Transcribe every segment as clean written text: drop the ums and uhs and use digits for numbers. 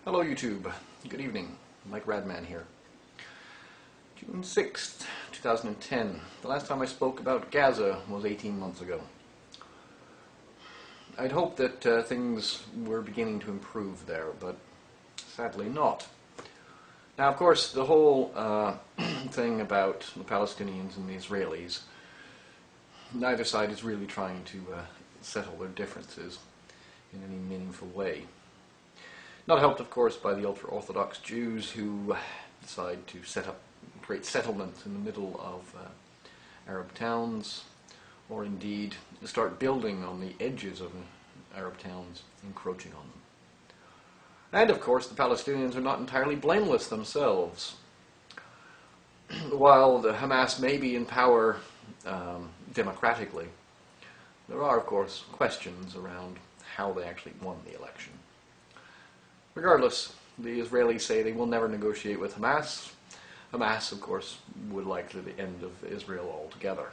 Hello YouTube, good evening, Mike Radman here. June 6th, 2010. The last time I spoke about Gaza was 18 months ago. I'd hoped that things were beginning to improve there, but sadly not. Now of course the whole thing about the Palestinians and the Israelis, neither side is really trying to settle their differences in any meaningful way. Not helped, of course, by the ultra-Orthodox Jews who decide to create settlements in the middle of Arab towns, or indeed start building on the edges of Arab towns, encroaching on them. And, of course, the Palestinians are not entirely blameless themselves. While the Hamas may be in power democratically, there are, of course, questions around how they actually won the election. Regardless, the Israelis say they will never negotiate with Hamas. Hamas, of course, would like the end of Israel altogether.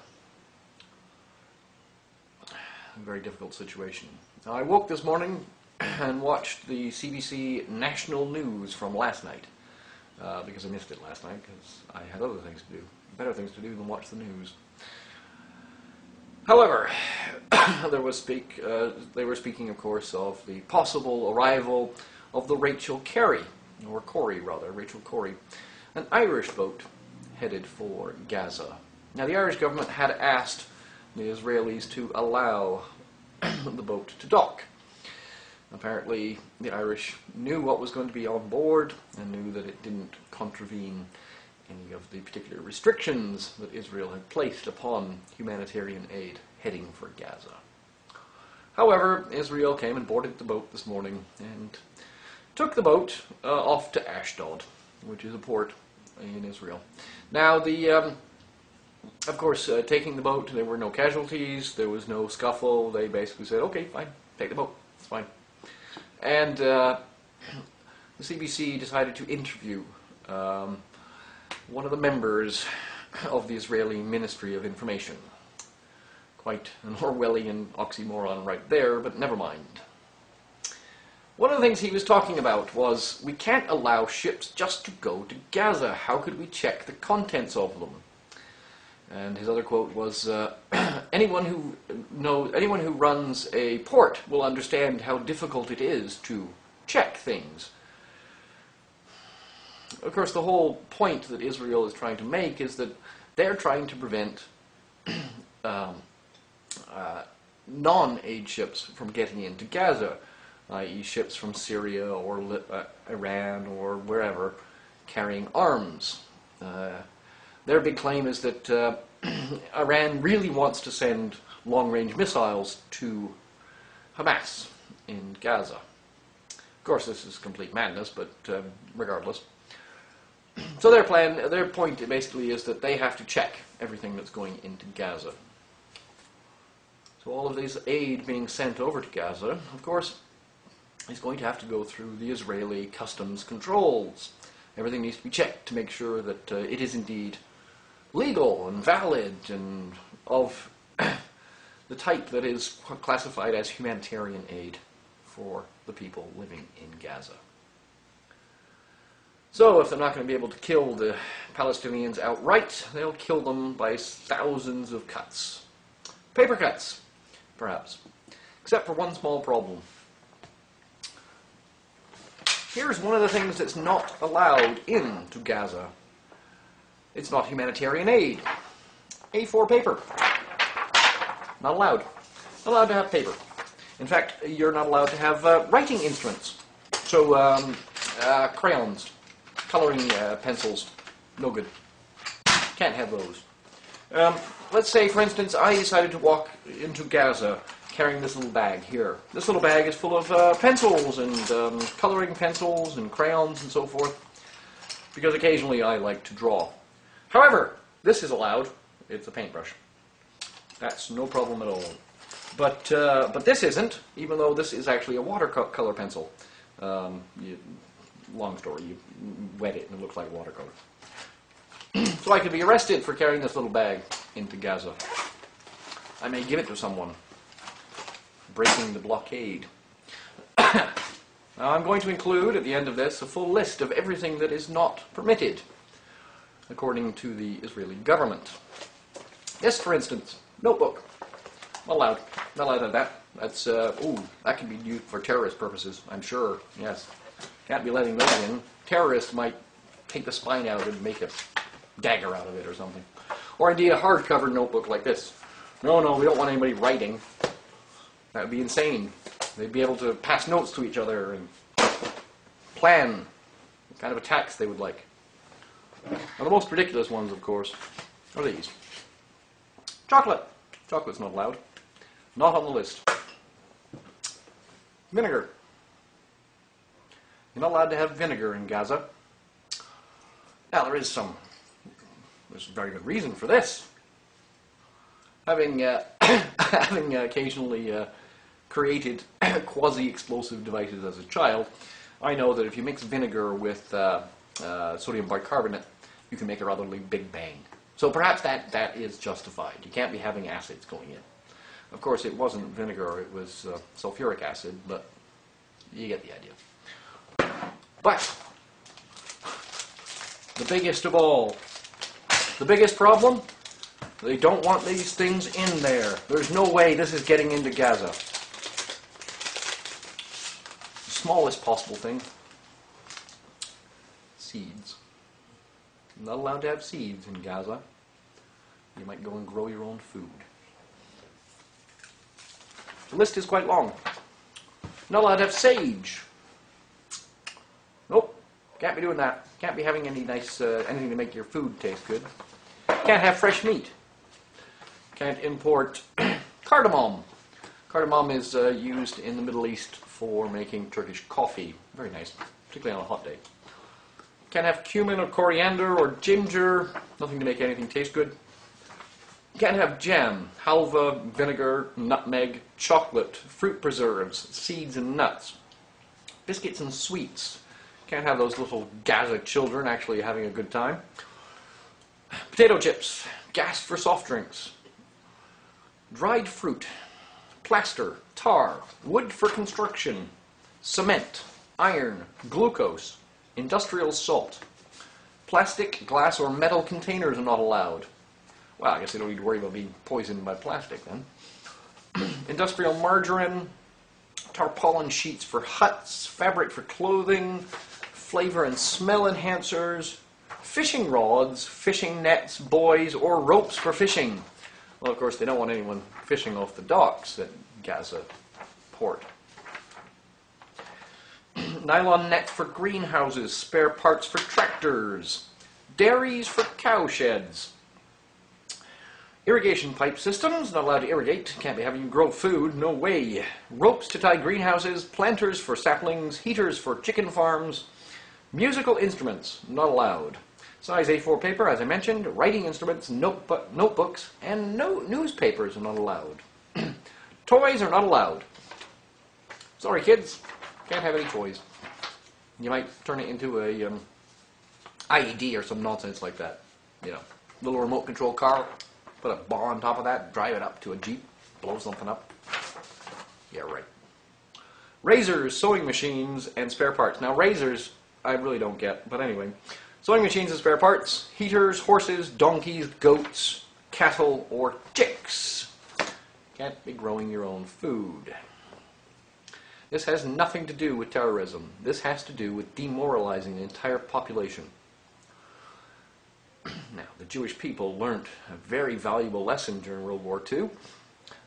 A very difficult situation. Now, I woke this morning and watched the CBC national news from last night, because I missed it last night, because I had other things to do, better things to do than watch the news. However, they were speaking, of course, of the possible arrival of the Rachel Corrie, an Irish boat headed for Gaza. Now, the Irish government had asked the Israelis to allow the boat to dock. Apparently, the Irish knew what was going to be on board and knew that it didn't contravene any of the particular restrictions that Israel had placed upon humanitarian aid heading for Gaza. However, Israel came and boarded the boat this morning and took the boat off to Ashdod, which is a port in Israel. Now, of course, taking the boat, there were no casualties, there was no scuffle. They basically said, okay, fine, take the boat, it's fine. And the CBC decided to interview one of the members of the Israeli Ministry of Information. Quite an Orwellian oxymoron right there, but never mind. One of the things he was talking about was, we can't allow ships just to go to Gaza. How could we check the contents of them? And his other quote was, anyone who runs a port will understand how difficult it is to check things. Of course, the whole point that Israel is trying to make is that they're trying to prevent non-aid ships from getting into Gaza, i.e. ships from Syria or Iran or wherever carrying arms. Their big claim is that Iran really wants to send long-range missiles to Hamas in Gaza. Of course, this is complete madness, but regardless. So their point basically is that they have to check everything that's going into Gaza. So all of this aid being sent over to Gaza, of course, is going to have to go through the Israeli customs controls. Everything needs to be checked to make sure that it is indeed legal and valid and of the type that is classified as humanitarian aid for the people living in Gaza. So if they're not going to be able to kill the Palestinians outright, they'll kill them by thousands of cuts. Paper cuts, perhaps. Except for one small problem. Here's one of the things that's not allowed into Gaza. It's not humanitarian aid. A4 paper. Not allowed. Not allowed to have paper. In fact, you're not allowed to have writing instruments. So, crayons, coloring pencils, no good. Can't have those. Let's say, for instance, I decided to walk into Gaza carrying this little bag here. This little bag is full of pencils and coloring pencils and crayons and so forth, because occasionally I like to draw. However, this is allowed. It's a paintbrush. That's no problem at all. But this isn't, even though this is actually a watercolor pencil. Long story, you wet it and it looks like watercolor. So I could be arrested for carrying this little bag into Gaza. I may give it to someone. Breaking the blockade. Now, I'm going to include at the end of this a full list of everything that is not permitted, according to the Israeli government. This, for instance, notebook. Not allowed. Not allowed to have that. That's, that can be used for terrorist purposes, I'm sure. Yes. Can't be letting those in. Terrorists might take the spine out and make a dagger out of it or something. Or indeed a hardcover notebook like this. No, we don't want anybody writing. That would be insane. They'd be able to pass notes to each other and plan what kind of attacks they would like. Now, the most ridiculous ones, of course, are these. Chocolate. Chocolate's not allowed. Not on the list. Vinegar. You're not allowed to have vinegar in Gaza. Now, there's a very good reason for this. Having occasionally created quasi-explosive devices as a child, I know that if you mix vinegar with sodium bicarbonate, you can make a rather big bang. So perhaps that is justified. You can't be having acids going in. Of course, it wasn't vinegar, it was sulfuric acid, but you get the idea. But the biggest of all, the biggest problem, they don't want these things in there. There's no way this is getting into Gaza. The smallest possible thing, seeds. You're not allowed to have seeds in Gaza. You might go and grow your own food. The list is quite long. Not allowed to have sage. Nope, can't be doing that. Can't be having any nice, anything to make your food taste good. Can't have fresh meat. Can't import cardamom. Cardamom is used in the Middle East for making Turkish coffee. Very nice, particularly on a hot day. Can't have cumin or coriander or ginger. Nothing to make anything taste good. Can't have jam, halva, vinegar, nutmeg, chocolate, fruit preserves, seeds and nuts. Biscuits and sweets. Can't have those little Gaza children actually having a good time. Potato chips, gas for soft drinks. Dried fruit, plaster, tar, wood for construction, cement, iron, glucose, industrial salt. Plastic, glass, or metal containers are not allowed. Well, I guess they don't need to worry about being poisoned by plastic then. Industrial margarine, tarpaulin sheets for huts, fabric for clothing, flavor and smell enhancers, fishing rods, fishing nets, buoys, or ropes for fishing. Well, of course, they don't want anyone fishing off the docks at Gaza port. Nylon net for greenhouses, spare parts for tractors, dairies for cow sheds. Irrigation pipe systems, not allowed to irrigate, can't be having you grow food, no way. Ropes to tie greenhouses, planters for saplings, heaters for chicken farms. Musical instruments, not allowed. Size A4 paper, as I mentioned, writing instruments, notebooks, and newspapers are not allowed. Toys are not allowed. Sorry kids, can't have any toys. You might turn it into a IED or some nonsense like that. You know, little remote control car. Put a bar on top of that, drive it up to a Jeep, blow something up. Yeah, right. Razors, sewing machines, and spare parts. Now, razors, I really don't get, but anyway. Sewing machines and spare parts, heaters, horses, donkeys, goats, cattle, or chicks. Can't be growing your own food. This has nothing to do with terrorism. This has to do with demoralizing the entire population. Now, the Jewish people learnt a very valuable lesson during World War II,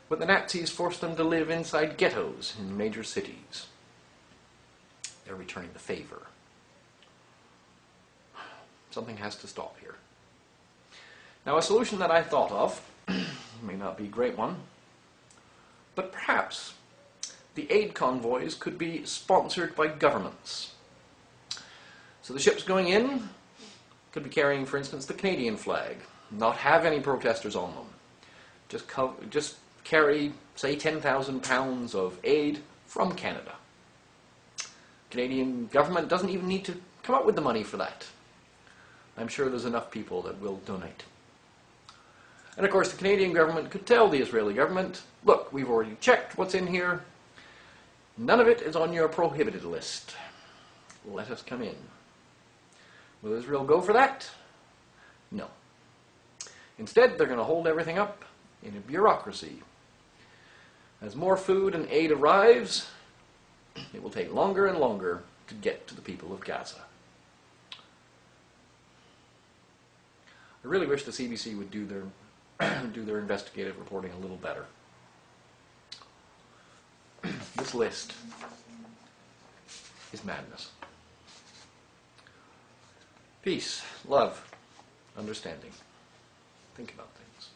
when the Nazis forced them to live inside ghettos in major cities. They're returning the favor. Something has to stop here. Now, a solution that I thought of may not be a great one, but perhaps the aid convoys could be sponsored by governments. So the ships going in could be carrying, for instance, the Canadian flag, not have any protesters on them. Just carry, say, 10,000 pounds of aid from Canada. Canadian government doesn't even need to come up with the money for that. I'm sure there's enough people that will donate. And of course, the Canadian government could tell the Israeli government, look, we've already checked what's in here. None of it is on your prohibited list. Let us come in. Will Israel go for that? No. Instead, they're going to hold everything up in a bureaucracy. As more food and aid arrives, it will take longer and longer to get to the people of Gaza. I really wish the CBC would do their investigative reporting a little better. This list is madness. Peace, love, understanding. Think about things.